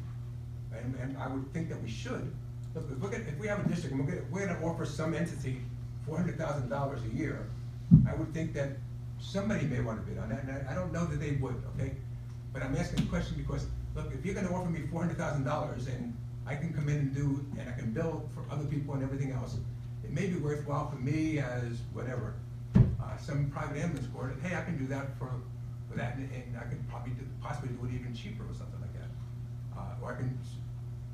and I would think that we should, look, if we have a district and we're gonna offer some entity $400,000 a year, I would think that somebody may wanna bid on that, and I don't know that they would, okay? But I'm asking the question because, look, if you're gonna offer me $400,000 and I can come in and I can bill for other people and everything else, it may be worthwhile for me as whatever, some private ambulance board, hey, I can do that for that, and I could possibly do it even cheaper or something like that. Or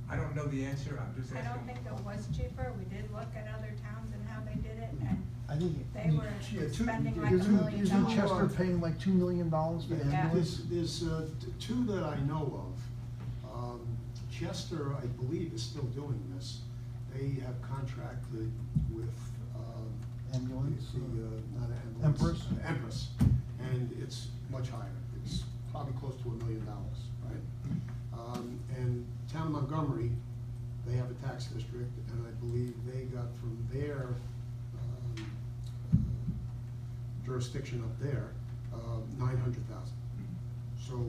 I don't know the answer, I'm just I asking. don't think it was cheaper. We did look at other towns and how they did it, and I think. they were spending like $1 Isn't million. Chester paying like $2 million for the Yeah. ambulance? There's two that I know of. Chester, I believe, is still doing this. They have contracted with Ambulance, not ambulance. Empress? Empress, and it's much higher. It's probably close to $1 million, right? And town of Montgomery, they have a tax district, and I believe they got from their jurisdiction up there, $900,000. So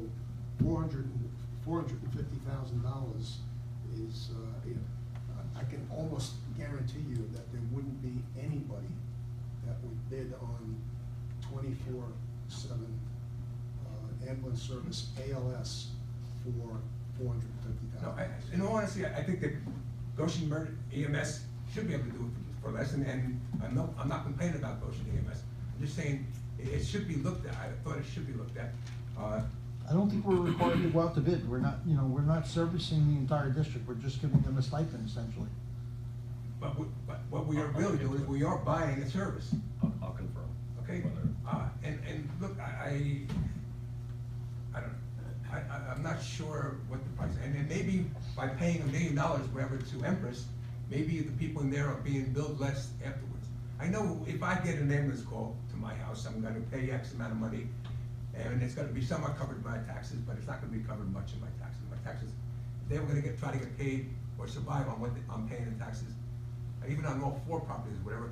$450,000 is, I can almost guarantee you that there wouldn't be anybody that would bid on 24/7 ambulance service, ALS, for $450,000. No, in all honesty, I think that Goshen EMS should be able to do it for less, and I'm not complaining about Goshen EMS. I'm just saying, it should be looked at, I thought it should be looked at. I don't think we're required to go out to bid, we're not servicing the entire district, we're just giving them a stipend essentially. But what we are really doing is we are buying a service, I'll confirm. okay? Whether- And look, I don't know, I'm not sure what the price, and maybe by paying $1 million wherever to Empress, maybe the people in there are being billed less afterwards. I know if I get an ambulance call to my house, I'm gonna pay X amount of money, and it's gonna be somewhat covered by taxes, but it's not gonna be covered much in my taxes. My taxes, if they were gonna try to get paid or survive on what I'm paying in taxes, even on all 4 properties, whatever,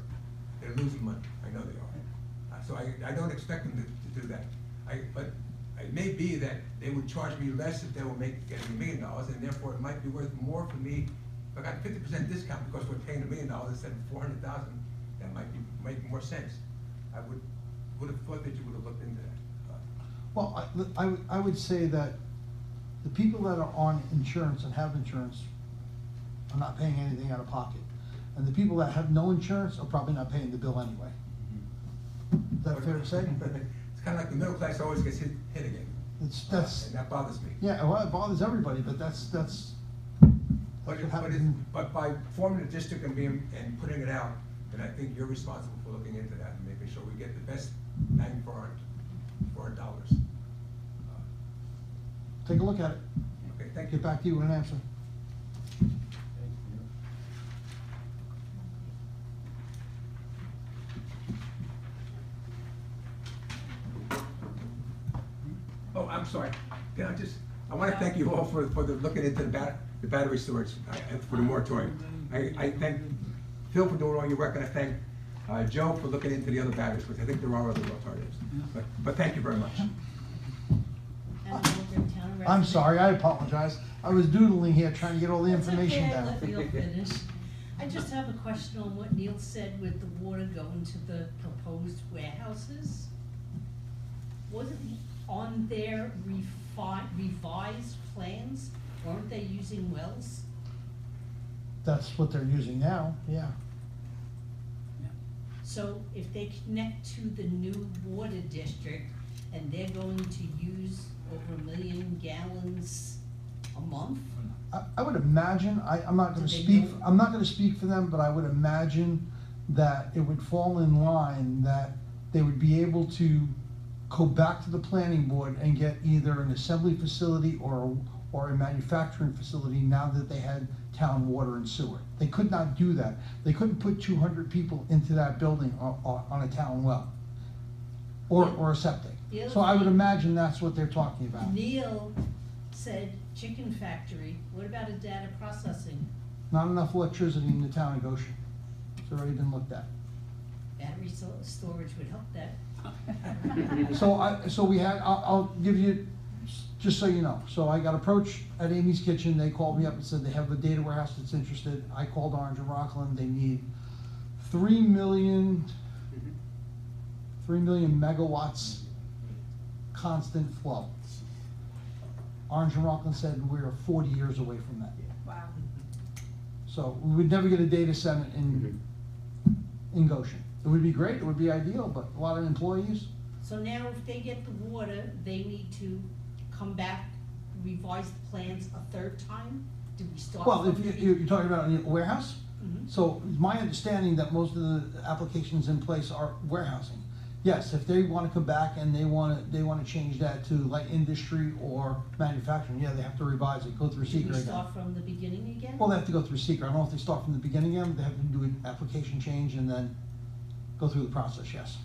they're losing money, I know they are. So I don't expect them to do that. But it may be that they would charge me less if they were getting $1 million, and therefore it might be worth more for me if I got 50% discount because we're paying $1 million instead of 400,000, that might make more sense. I would have thought that you would have looked into that. Well, I would say that the people that are on insurance and have insurance are not paying anything out of pocket. And the people that have no insurance are probably not paying the bill anyway. Is that fair to say? It's kind of like the middle class always gets hit again. That's, And that bothers me. yeah, well, it bothers everybody, but that's But, what it- but, happens. it- but by forming a district and putting it out, then I think you're responsible for looking into that and making sure we get the best bang for our dollars. Take a look at it. Okay, thank you. Get back to you with an answer. Oh, I'm sorry. I want to thank you all for looking into the battery storage, and for the moratorium. I thank Phil for doing all your work, and I thank Joe for looking into the other batteries, because I think there are other alternatives. But thank you very much. I'm sorry, I apologize. I was doodling here trying to get all the information It's down. okay, let Neil finish. I just have a question on what Neil said with the water going to the proposed warehouses. Wasn't on their revised plans, weren't they using wells? That's what they're using now, yeah. So if they connect to the new water district and they're going to use over 1 million gallons a month, I would imagine, I'm not gonna Do they speak, know? I'm not gonna speak for them, but I would imagine that it would fall in line that they would be able to go back to the planning board and get either an assembly facility or a manufacturing facility now that they had town water and sewer. They could not do that. They couldn't put 200 people into that building on a town well, or a septic. The other So I would thing- imagine that's what they're talking about. Neil said chicken factory, what about a data processing? Not enough electricity in the town of Goshen. It's already been looked at. Battery storage would help that. So we had, I'll give you, just so you know, so I got approached at Amy's Kitchen, they called me up and said they have a data warehouse that's interested. I called Orange and Rockland, they need 3 million megawatts constant flow. Orange and Rockland said we're 40 years away from that. Wow. So we would never get a data center in Goshen. It would be great, it would be ideal, but a lot of employees, So now if they get the water, they need to come back, revise the plans a third time? Do we start? well, if from the you're talking about a warehouse? Mhm. So it's my understanding that most of the applications in place are warehousing. Yes, if they wanna come back and they wanna change that to light industry or manufacturing, yeah, they have to revise it, go through Do seeker we again. start from the beginning again? Well, they have to go through seeker. I don't know if they start from the beginning again, but they have to do an application change and then go through the process, yes.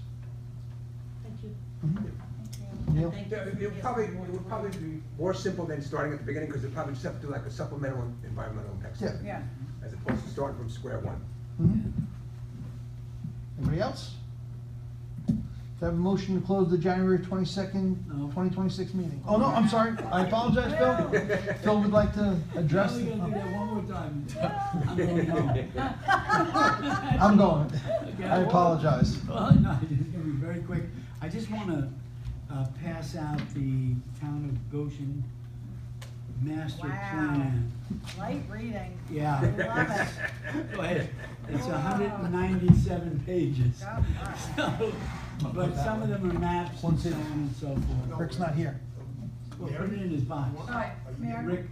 Thank you. Neil? Thank you. It would probably be more simple than starting at the beginning, because they probably just have to do like a supplemental environmental impact Yeah. statement, Yeah. as opposed to starting from square one. Mhm. Anybody else? Do I have a motion to close the January 22nd, No. 2026 meeting? Oh, no, I'm sorry, I apologize, Phil. Phil would like to address. Now we're gonna do that one more time. I'm going home. I'm going. Okay, I apologize. Well, no, it's gonna be very quick. I just wanna, pass out the town of Goshen master Wow. plan. Light reading. Yeah. Love it. Go ahead. It's Wow. 197 pages. God, wow. So, but some of them are maps and so on and so forth. Rick's not here. Well, put it in his box. Right. Mayor? Rick,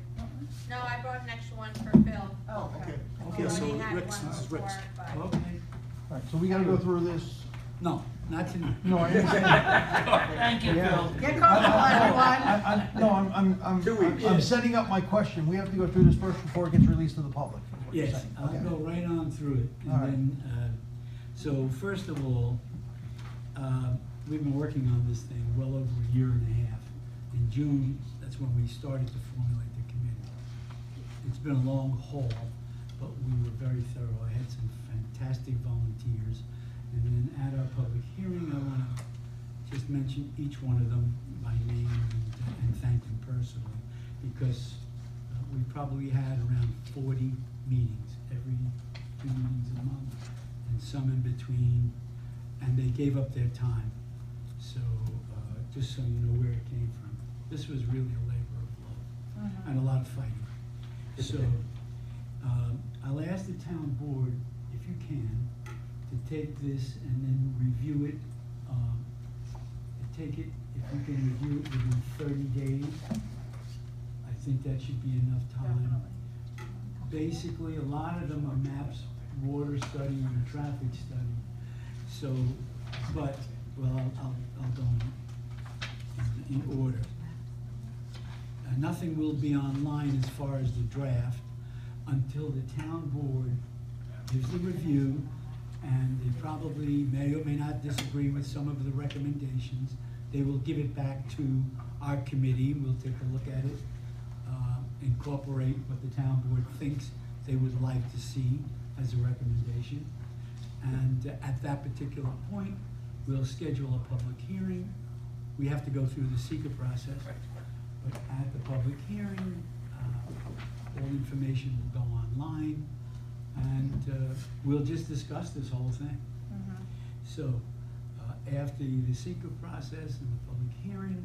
No, I brought an extra one for Phil. Oh, okay. okay, I so already had Rick's- one this is before, Rick's. but. okay. All right, so we gotta go through this. No, not tonight. No, I understand. Thank you, Yeah. Phil. Get comfortable, everyone. No, 2 weeks. I'm setting up my question. We have to go through this first before it gets released to the public. is what you're Yes, saying. I'll Okay. go right on through it. All right. And then, so first of all, we've been working on this thing well over a year and a half. In June, that's when we started to formulate the committee. It's been a long haul, but we were very thorough. I had some fantastic volunteers. And then at our public hearing, I wanna just mention each one of them by name and thank them personally, because we we probably had around 40 meetings, every 2 meetings a month, and some in between, and they gave up their time. So, just so you know where it came from. This was really a labor of love, and a lot of fighting. So, I'll ask the town board, if you can, to take this and then review it. Take it, if you can review it within 30 days, I think that should be enough time. Basically, a lot of them are maps, water study, and traffic study. So, but, well, I'll go in order. Nothing will be online as far as the draft until the town board gives the review, and they probably may or may not disagree with some of the recommendations. They will give it back to our committee, we'll take a look at it, incorporate what the town board thinks they would like to see as a recommendation. And at that particular point, we'll schedule a public hearing. We have to go through the seeker process, but at the public hearing, all information will go online, and we'll just discuss this whole thing. So, after the seeker process and the public hearing,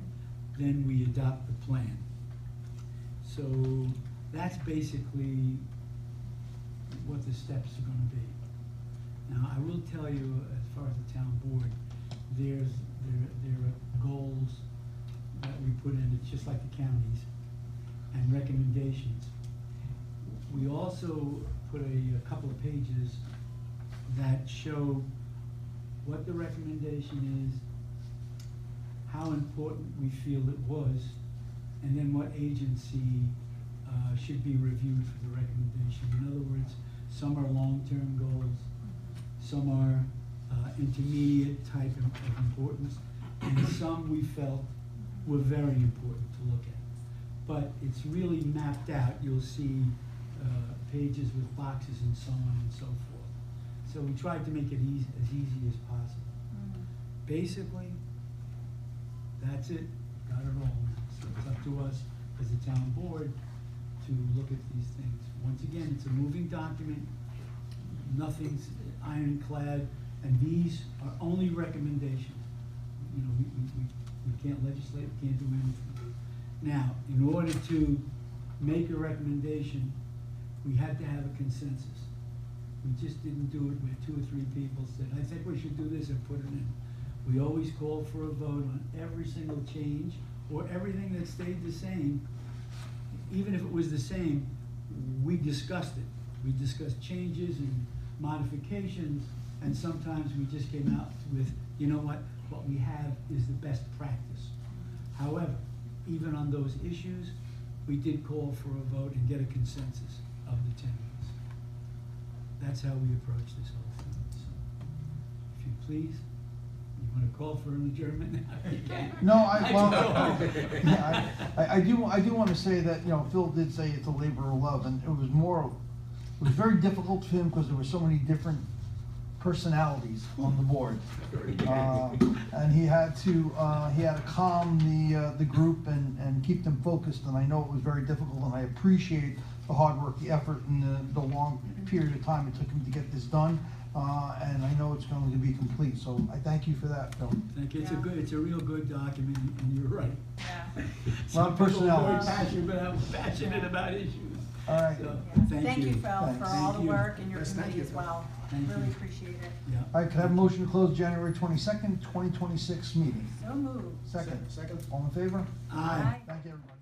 then we adopt the plan. So that's basically what the steps are gonna be. Now, I will tell you, as far as the town board, there are goals that we put in, it's just like the counties, and recommendations. We also put a couple of pages that show what the recommendation is, how important we feel it was, and then what agency should be reviewed for the recommendation. In other words, some are long-term goals, some are intermediate type of importance, and some we felt were very important to look at. But it's really mapped out. You'll see pages with boxes and so on and so forth. So we tried to make it as easy as possible. Basically, that's it. Got it all now. So it's up to us as a town board to look at these things. Once again, it's a moving document. Nothing's ironclad, and these are only recommendations. You know, we can't legislate, we can't do anything. Now, in order to make a recommendation, we had to have a consensus. We just didn't do it where 2 or 3 people said, I think we should do this, and put it in. We always called for a vote on every single change, or everything that stayed the same. Even if it was the same, we discussed it. We discussed changes and modifications, and sometimes we just came out with, you know what we have is the best practice. However, even on those issues, we did call for a vote and get a consensus of the towns. That's how we approach this whole thing. So, if you please, you want to call for an adjournment now? You can. No, I do want to say that, you know, Phil did say it's a labor of love, and it was very difficult for him because there were so many different personalities on the board. And he had to calm the group and keep them focused, and I know it was very difficult, and I appreciate the hard work, the effort, and the long period of time it took him to get this done. And I know it's going to be complete, so I thank you for that, Phil. Thank you. It's a real good document, and you're right. Yeah. A lot of personalities. Passionate about issues. All right. So, Yeah. Thank you, Phil, Thanks. for all the Thank you. work and your Yes, thank committee you, as Phil. well. Thank Really you. appreciate it. Yeah. All right, could I have a motion to close January 22nd, 2026 meeting? So moved. Second. Second. All in favor? Aye. Thank you, everybody.